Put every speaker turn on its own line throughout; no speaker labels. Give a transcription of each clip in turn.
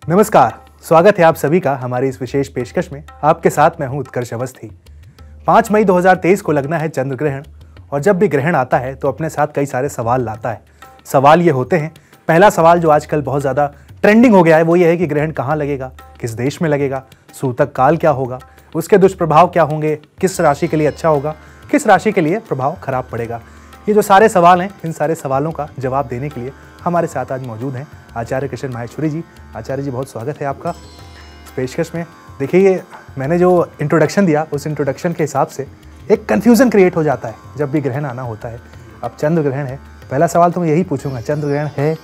नमस्कार, स्वागत है आप सभी का हमारी इस विशेष पेशकश में। आपके साथ मैं हूं उत्कर्ष अवस्थी। 5 मई 2023 को लगना है चंद्र ग्रहण, और जब भी ग्रहण आता है तो अपने साथ कई सारे सवाल लाता है। सवाल ये होते हैं, पहला सवाल जो आजकल बहुत ज़्यादा ट्रेंडिंग हो गया है वो ये है कि ग्रहण कहाँ लगेगा, किस देश में लगेगा, सूतक काल क्या होगा, उसके दुष्प्रभाव क्या होंगे, किस राशि के लिए अच्छा होगा, किस राशि के लिए प्रभाव खराब पड़ेगा। ये जो सारे सवाल हैं, इन सारे सवालों का जवाब देने के लिए हमारे साथ आज मौजूद हैं आचार्य कृष्ण माहेश्वरी जी। आचार्य जी, बहुत स्वागत है आपका इस पेशकश में। देखिए, मैंने जो इंट्रोडक्शन दिया उस इंट्रोडक्शन के हिसाब से एक कन्फ्यूज़न क्रिएट हो जाता है जब भी ग्रहण आना होता है। अब चंद्र ग्रहण है, पहला सवाल तो मैं यही पूछूंगा, चंद्र ग्रहण है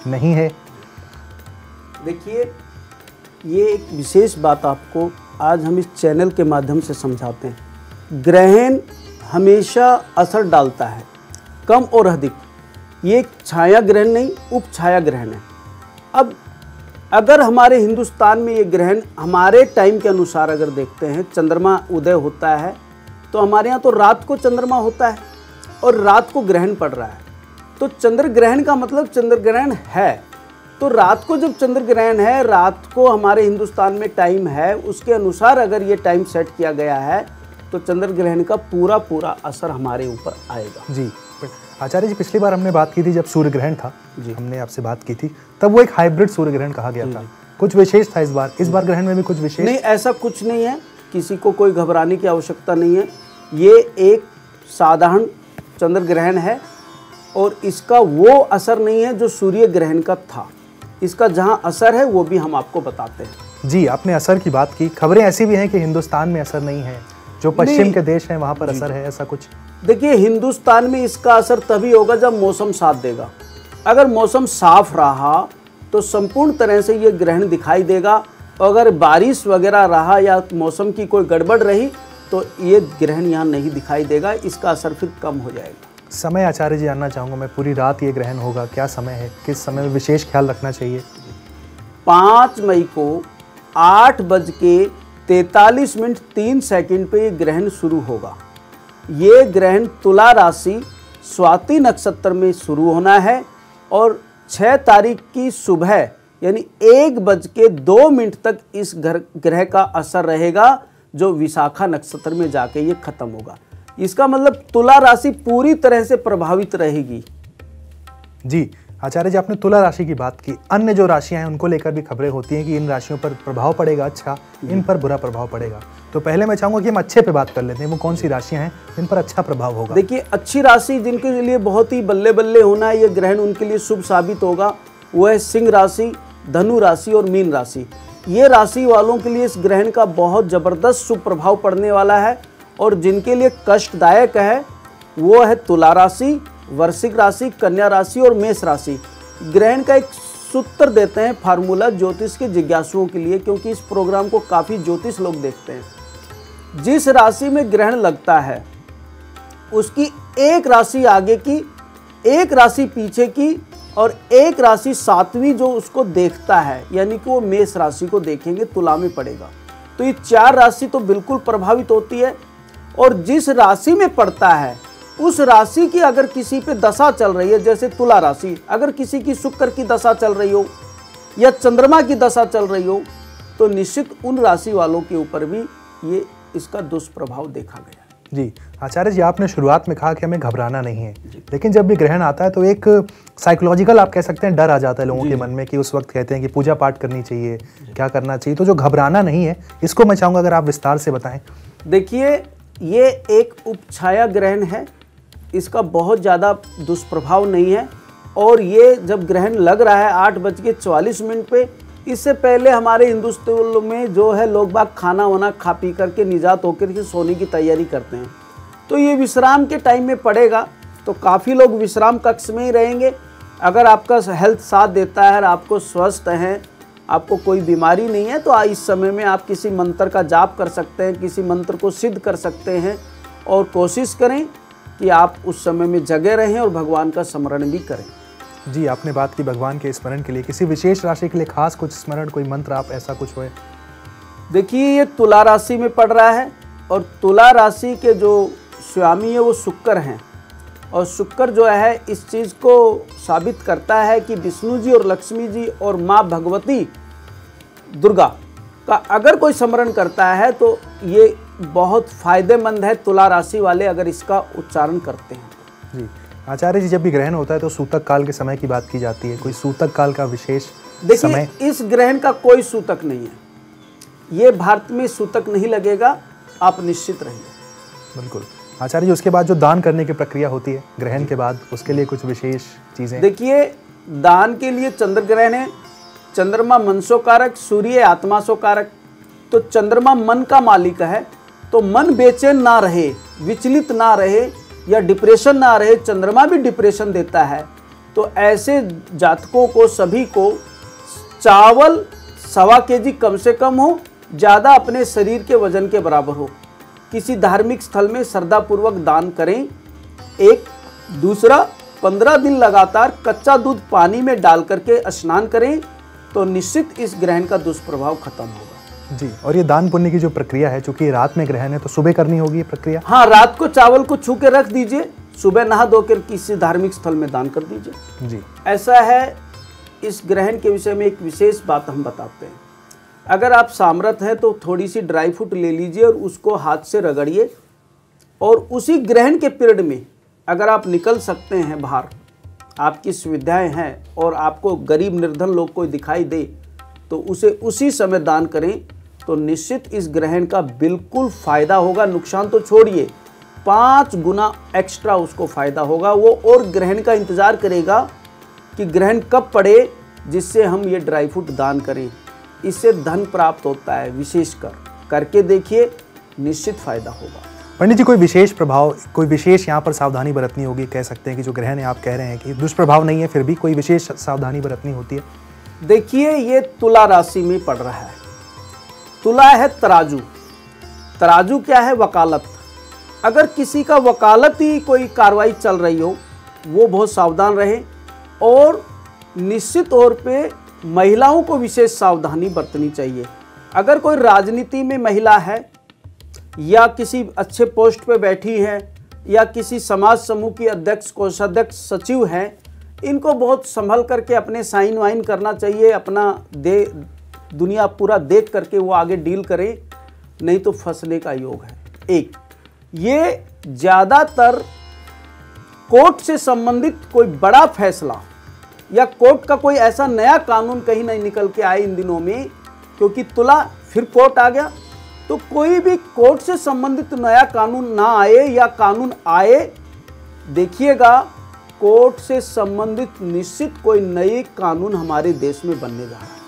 नहीं है?
देखिए, ये एक विशेष बात आपको आज हम इस चैनल के माध्यम से समझाते हैं। ग्रहण हमेशा असर डालता है, कम और अधिक। ये एक छाया ग्रहण नहीं, उप छाया ग्रहण है। अब अगर हमारे हिंदुस्तान में ये ग्रहण हमारे टाइम के अनुसार अगर देखते हैं, चंद्रमा उदय होता है तो हमारे यहाँ तो रात को चंद्रमा होता है और रात को ग्रहण पड़ रहा है, तो चंद्र ग्रहण का मतलब चंद्र ग्रहण है। तो रात को जब चंद्र ग्रहण है, रात को हमारे हिंदुस्तान में टाइम है, उसके अनुसार अगर ये टाइम सेट किया गया है तो चंद्र ग्रहण का पूरा असर हमारे ऊपर आएगा।
जी आचार्य जी, पिछली बार हमने बात की थी जब सूर्य ग्रहण था जी, हमने आपसे बात की थी, तब वो एक हाइब्रिड सूर्य ग्रहण कहा गया था। कुछ विशेष था इस बार ग्रहण में भी कुछ विशेष?
नहीं, ऐसा कुछ नहीं है, किसी को कोई घबराने की आवश्यकता नहीं है। ये एक साधारण चंद्र ग्रहण है और इसका वो असर नहीं है जो सूर्य ग्रहण का था। इसका जहाँ असर है वो भी हम आपको बताते हैं।
जी, आपने असर की बात की। खबरें ऐसी भी हैं कि हिंदुस्तान में असर नहीं है, जो पश्चिम के देश हैं वहाँ पर असर है, ऐसा कुछ?
देखिए, हिंदुस्तान में इसका असर तभी होगा जब मौसम साथ देगा। अगर मौसम साफ रहा तो संपूर्ण तरह से ये ग्रहण दिखाई देगा, और अगर बारिश वगैरह रहा या मौसम की कोई गड़बड़ रही तो ये ग्रहण यहाँ नहीं दिखाई देगा, इसका असर फिर कम हो जाएगा।
समय आचार्य जी जानना चाहूँगा मैं, पूरी रात ये ग्रहण होगा, क्या समय है, किस समय में विशेष ख्याल रखना चाहिए?
5 मई को 8:43:03 पे ये ग्रहण शुरू होगा। ये ग्रहण तुला राशि स्वाति नक्षत्र में शुरू होना है और 6 तारीख की सुबह यानी 1:02 तक इस ग्रह का असर रहेगा, जो विशाखा नक्षत्र में जाके ये खत्म होगा। इसका मतलब तुला राशि पूरी तरह से प्रभावित रहेगी।
जी आचार्य जी, आपने तुला राशि की बात की। अन्य जो राशियां हैं उनको लेकर भी खबरें होती हैं कि इन राशियों पर प्रभाव पड़ेगा अच्छा, इन पर बुरा प्रभाव पड़ेगा। तो पहले मैं चाहूंगा कि हम अच्छे पे बात कर लेते हैं, वो कौन सी राशियां हैं जिन पर अच्छा प्रभाव होगा?
देखिए, अच्छी राशि जिनके लिए बहुत ही बल्ले बल्ले होना है, ये ग्रहण उनके लिए शुभ साबित होगा, वो है सिंह राशि, धनु राशि और मीन राशि। ये राशि वालों के लिए इस ग्रहण का बहुत जबरदस्त शुभ प्रभाव पड़ने वाला है। और जिनके लिए कष्टदायक है वो है तुला राशि, वृश्चिक राशि, कन्या राशि और मेष राशि। ग्रहण का एक सूत्र देते हैं, फार्मूला ज्योतिष के जिज्ञासुओं के लिए, क्योंकि इस प्रोग्राम को काफ़ी ज्योतिष लोग देखते हैं। जिस राशि में ग्रहण लगता है उसकी एक राशि आगे की, एक राशि पीछे की और एक राशि सातवीं जो उसको देखता है, यानी कि वो मेष राशि को देखेंगे, तुला में पड़ेगा। तो ये 4 राशि तो बिल्कुल प्रभावित होती है। और जिस राशि में पड़ता है उस राशि की अगर किसी पे दशा चल रही है, जैसे तुला राशि, अगर किसी की शुक्र की दशा चल रही हो या चंद्रमा की दशा चल रही हो, तो निश्चित उन राशि वालों के ऊपर भी ये इसका दुष्प्रभाव देखा गया।
जी आचार्य जी, आपने शुरुआत में कहा कि हमें घबराना नहीं है, लेकिन जब भी ग्रहण आता है तो एक साइकोलॉजिकल आप कह सकते हैं डर आ जाता है लोगों के मन में कि उस वक्त कहते हैं कि पूजा पाठ करनी चाहिए, क्या करना चाहिए। तो जो घबराना नहीं है, इसको मैं चाहूँगा अगर आप विस्तार से बताएं।
देखिए, ये एक उपछाया ग्रहण है, इसका बहुत ज़्यादा दुष्प्रभाव नहीं है। और ये जब ग्रहण लग रहा है 8:44 पे, इससे पहले हमारे हिंदुस्तान में जो है लोग बाग खाना वाना खा पी करके निजात होकर के सोने की तैयारी करते हैं। तो ये विश्राम के टाइम में पड़ेगा, तो काफ़ी लोग विश्राम कक्ष में ही रहेंगे। अगर आपका हेल्थ साथ देता है, आपको स्वस्थ हैं, आपको कोई बीमारी नहीं है, तो इस समय में आप किसी मंत्र का जाप कर सकते हैं, किसी मंत्र को सिद्ध कर सकते हैं। और कोशिश करें कि आप उस समय में जगे रहें और भगवान का स्मरण भी करें।
जी, आपने बात की भगवान के स्मरण के लिए, किसी विशेष राशि के लिए खास कुछ स्मरण, कोई मंत्र आप ऐसा कुछ होए?
देखिए, ये तुला राशि में पड़ रहा है और तुला राशि के जो स्वामी है वो शुक्र हैं। और शुक्र जो है इस चीज़ को साबित करता है कि विष्णु जी और लक्ष्मी जी और माँ भगवती दुर्गा का अगर कोई स्मरण करता है तो ये बहुत फायदेमंद है तुला राशि वाले अगर इसका उच्चारण करते हैं।
जी आचार्य जी, जब भी ग्रहण होता है तो सूतक काल के समय की बात की जाती है, कोई सूतक काल का विशेष समय?
देखिए इस ग्रहण का कोई सूतक नहीं है, ये भारत में सूतक नहीं लगेगा, आप निश्चित रहिए।
बिल्कुल आचार्य जी, उसके बाद जो दान करने की प्रक्रिया होती है ग्रहण के बाद, उसके लिए कुछ विशेष चीजें?
देखिए दान के लिए चंद्र ग्रहण है, चंद्रमा मन सो कारक, सूर्य आत्मा सो कारक, तो चंद्रमा मन का मालिक है, तो मन बेचैन ना रहे, विचलित ना रहे या डिप्रेशन ना रहे, चंद्रमा भी डिप्रेशन देता है, तो ऐसे जातकों को सभी को चावल 1.25 kg कम से कम हो, ज़्यादा अपने शरीर के वजन के बराबर हो, किसी धार्मिक स्थल में श्रद्धापूर्वक दान करें। एक दूसरा 15 दिन लगातार कच्चा दूध पानी में डाल करके स्नान करें तो निश्चित इस ग्रहण का दुष्प्रभाव खत्म होगा।
जी, और ये दान पुण्य की जो प्रक्रिया है, चूंकि रात में ग्रहण है तो सुबह करनी होगी ये प्रक्रिया?
हाँ, रात को चावल को छू के रख दीजिए, सुबह नहा धोकर किसी धार्मिक स्थल में दान कर दीजिए।
जी
ऐसा है। इस ग्रहण के विषय में एक विशेष बात हम बताते हैं। अगर आप सामर्थ है तो थोड़ी सी ड्राई फ्रूट ले लीजिए और उसको हाथ से रगड़िए, और उसी ग्रहण के पीरियड में अगर आप निकल सकते हैं बाहर, आपकी सुविधाएं हैं और आपको गरीब निर्धन लोग कोई दिखाई दे तो उसे उसी समय दान करें तो निश्चित इस ग्रहण का बिल्कुल फ़ायदा होगा। नुकसान तो छोड़िए, 5 गुना एक्स्ट्रा उसको फ़ायदा होगा। वो और ग्रहण का इंतज़ार करेगा कि ग्रहण कब पड़े जिससे हम ये ड्राई फ्रूट दान करें। इससे धन प्राप्त होता है, विशेषकर करके देखिए, निश्चित फ़ायदा होगा।
पंडित जी, कोई विशेष प्रभाव, कोई विशेष यहाँ पर सावधानी बरतनी होगी? कह सकते हैं कि जो ग्रहण है, आप कह रहे हैं कि दुष्प्रभाव नहीं है, फिर भी कोई विशेष सावधानी बरतनी होती है?
देखिए ये तुला राशि में पड़ रहा है। तुला है तराजू। तराजू क्या है? वकालत। अगर किसी का वकालती कोई कार्रवाई चल रही हो, वो बहुत सावधान रहे, और निश्चित तौर पे महिलाओं को विशेष सावधानी बरतनी चाहिए। अगर कोई राजनीति में महिला है या किसी अच्छे पोस्ट पे बैठी है या किसी समाज समूह की अध्यक्ष, कोषाध्यक्ष, सचिव हैं, इनको बहुत संभल करके अपने साइन वाइन करना चाहिए। अपना दुनिया पूरा देख करके वो आगे डील करें, नहीं तो फंसने का योग है। एक ये ज़्यादातर कोर्ट से संबंधित कोई बड़ा फैसला या कोर्ट का कोई ऐसा नया कानून कहीं नहीं निकल के आए इन दिनों में, क्योंकि तुला फिर कोर्ट आ गया, तो कोई भी कोर्ट से संबंधित नया कानून ना आए या कानून आए, देखिएगा कोर्ट से संबंधित निश्चित कोई नए कानून हमारे देश में बनने जा रहा है।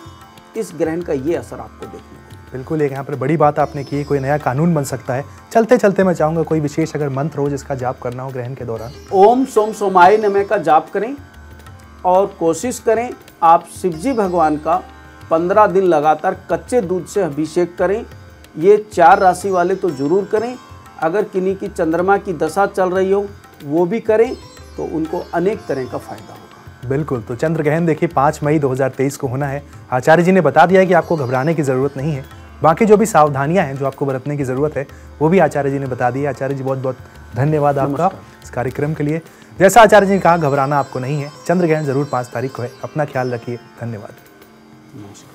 इस ग्रहण का ये असर आपको देखने को।
बिल्कुल, एक यहाँ पर बड़ी बात आपने की, कोई नया कानून बन सकता है। चलते चलते मैं चाहूँगा कोई विशेष अगर मंत्र हो जिसका जाप करना हो ग्रहण के दौरान?
ओम सोम सोमाय नमः का जाप करें और कोशिश करें आप शिवजी भगवान का 15 दिन लगातार कच्चे दूध से अभिषेक करें। ये 4 राशि वाले तो जरूर करें। अगर किन्हीं की चंद्रमा की दशा चल रही हो वो भी करें तो उनको अनेक तरह का फायदा होगा।
बिल्कुल, तो चंद्र ग्रहण देखिए 5 मई 2023 को होना है। आचार्य जी ने बता दिया है कि आपको घबराने की ज़रूरत नहीं है। बाकी जो भी सावधानियां हैं जो आपको बरतने की ज़रूरत है वो भी आचार्य जी ने बता दी है। आचार्य जी बहुत बहुत धन्यवाद आपका इस कार्यक्रम के लिए। जैसा आचार्य जी ने कहा, घबराना आपको नहीं है। चंद्र ग्रहण जरूर 5 तारीख को है। अपना ख्याल रखिए। धन्यवाद।
नमस्कार।